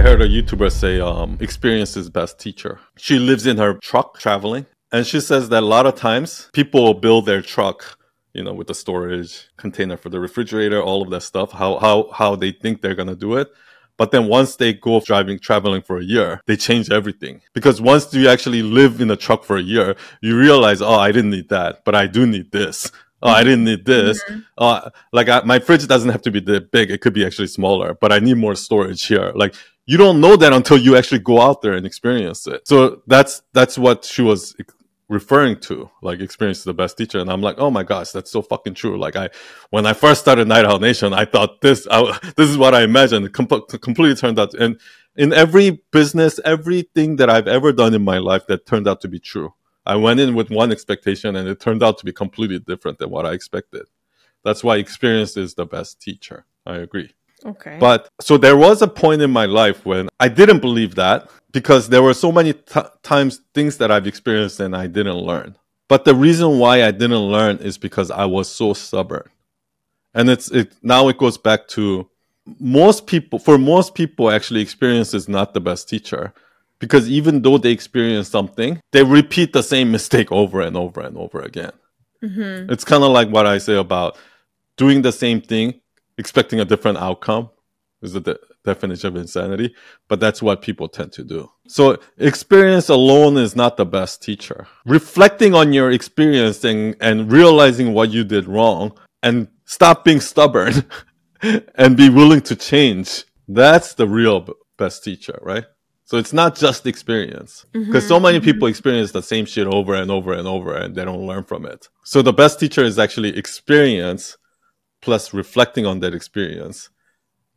heard a YouTuber say experience is best teacher. She lives in her truck traveling, and she says that a lot of times people will build their truck, you know, with the storage container for the refrigerator, all of that stuff, how they think they're going to do it. But then once they go traveling for a year, they change everything. Because once you actually live in a truck for a year, you realize, oh, I didn't need that, but I do need this. Oh, I didn't need this. My fridge doesn't have to be that big. It could be actually smaller, but I need more storage here. Like, you don't know that until you actually go out there and experience it. So that's what she was referring to, like, experience is the best teacher. And I'm like, oh my gosh, that's so fucking true. Like, when I first started Night Owl Nation, I thought this is what I imagined. It completely turned out. And in every business, everything that I've ever done in my life, that turned out to be true. I went in with one expectation and it turned out to be completely different than what I expected. That's why experience is the best teacher. I agree. Okay. But so there was a point in my life when I didn't believe that, because there were so many times things that I've experienced and I didn't learn. But the reason why I didn't learn is because I was so stubborn. And now it goes back to most people, actually, experience is not the best teacher. Because even though they experience something, they repeat the same mistake over and over and over again. Mm-hmm. It's kind of like what I say about doing the same thing, expecting a different outcome is the definition of insanity. But that's what people tend to do. So experience alone is not the best teacher. Reflecting on your experience and realizing what you did wrong and stop being stubborn and be willing to change. That's the real best teacher, right? So it's not just experience, because so many people experience the same shit over and over and over and they don't learn from it. So the best teacher is actually experience plus reflecting on that experience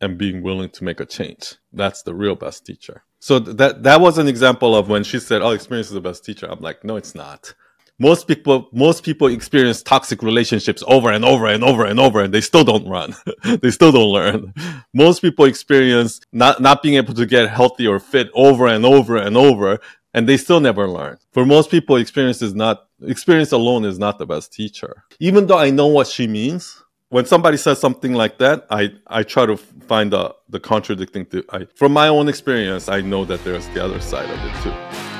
and being willing to make a change. That's the real best teacher. So that was an example of when she said, oh, experience is the best teacher. I'm like, no, it's not. Most people experience toxic relationships over and over and over and over, and they still don't run. They still don't learn. Most people experience not being able to get healthy or fit over and over and over, and they still never learn. For most people, experience alone is not the best teacher. Even though I know what she means, when somebody says something like that, I try to find the contradicting. From my own experience, I know that there's the other side of it too.